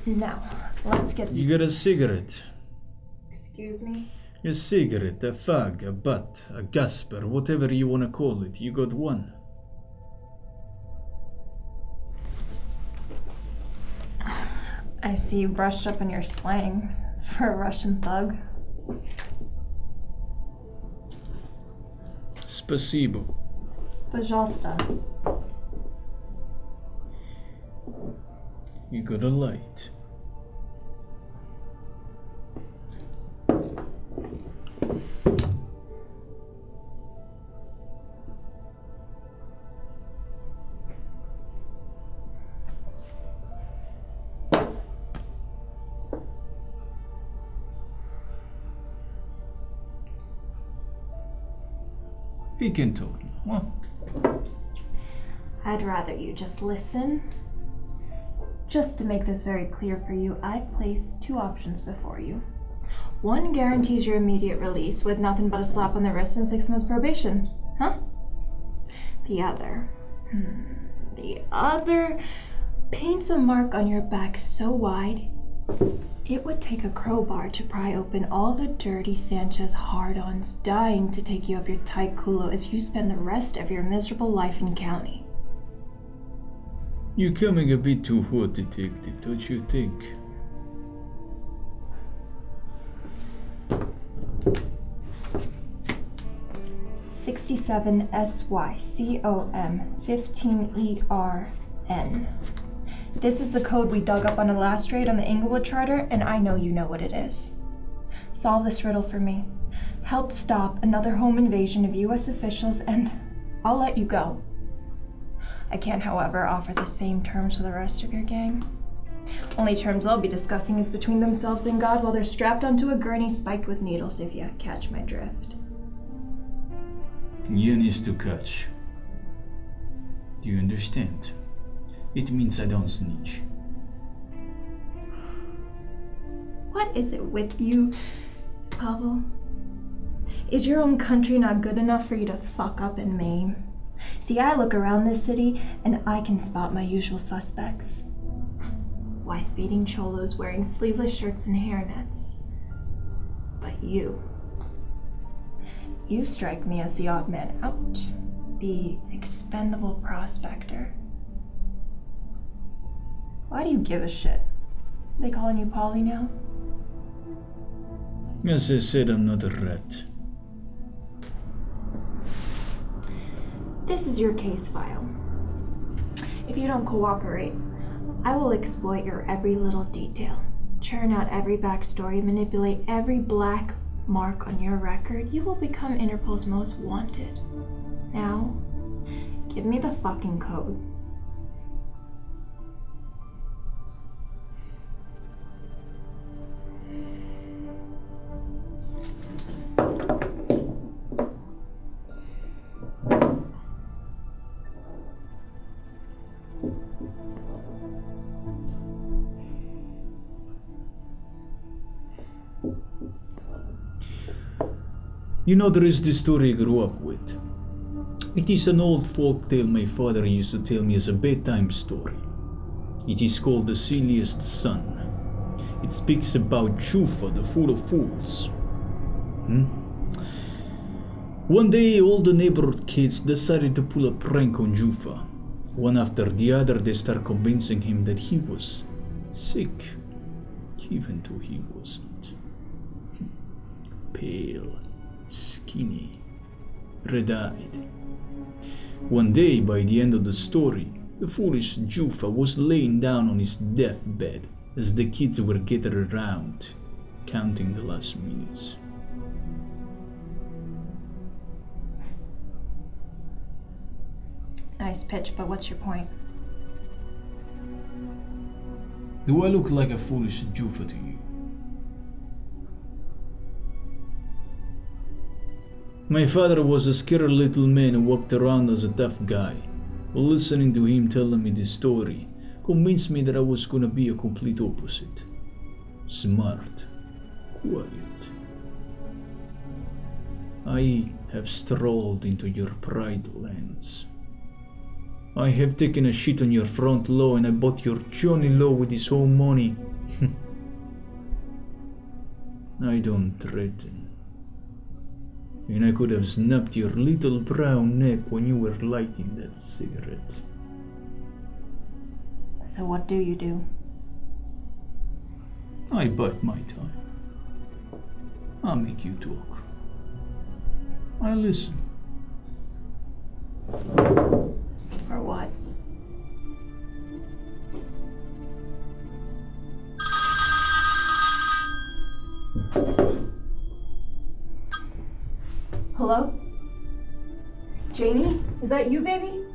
Now, let's get... You got a cigarette? Excuse me? A cigarette, a fag, a butt, a gasper, whatever you wanna call it. You got one? I see you brushed up on your slang for a Russian thug. Спасибо. Пожалуйста. You got a light. We can talk now. I'd rather you just listen. Just to make this very clear for you, I've placed two options before you. One guarantees your immediate release with nothing but a slap on the wrist and 6 months probation. Huh? The other paints a mark on your back so wide, it would take a crowbar to pry open all the dirty Sanchez hard-ons dying to take you up your tight culo as you spend the rest of your miserable life in county. You're coming a bit too hot, detective, don't you think? "67 SYCOM 15ERN. This is the code we dug up on a last raid on the Inglewood Charter, and I know you know what it is. Solve this riddle for me. Help stop another home invasion of US officials, and I'll let you go. I can't, however, offer the same terms for the rest of your gang. Only terms they'll be discussing is between themselves and God while they're strapped onto a gurney spiked with needles, if you catch my drift." Yen is to catch. Do you understand? It means I don't snitch. What is it with you, Pavel? Is your own country not good enough for you to fuck up and maim? See, I look around this city and I can spot my usual suspects. Wife-beating cholos wearing sleeveless shirts and hairnets. But you strike me as the odd man out, the expendable prospector. Why do you give a shit? They calling you Polly now? As I said, I'm not a rat. This is your case file. If you don't cooperate, I will exploit your every little detail, churn out every backstory, manipulate every black mark on your record. You will become Interpol's most wanted. Now, give me the fucking code. You know, there is this story I grew up with. It is an old folk tale my father used to tell me as a bedtime story. It is called The Silliest Son. It speaks about Chufa, the fool of fools. One day, all the neighborhood kids decided to pull a prank on Jufa. One after the other, they start convincing him that he was sick, even though he wasn't. Pale, skinny, red-eyed. One day, by the end of the story, the foolish Jufa was laying down on his deathbed as the kids were gathered around, counting the last minutes. Nice pitch, but what's your point? Do I look like a foolish Jufa to you? My father was a scared little man who walked around as a tough guy. Well, listening to him telling me this story convinced me that I was gonna be a complete opposite. Smart, quiet. I have strolled into your pride lands. I have taken a shit on your front lawn and I bought your Johnny Law with his own money. I don't threaten. And I could have snapped your little brown neck when you were lighting that cigarette. So what do you do? I bite my tongue. I'll make you talk. I listen. Or what? Hello? Janie? Is that you, baby?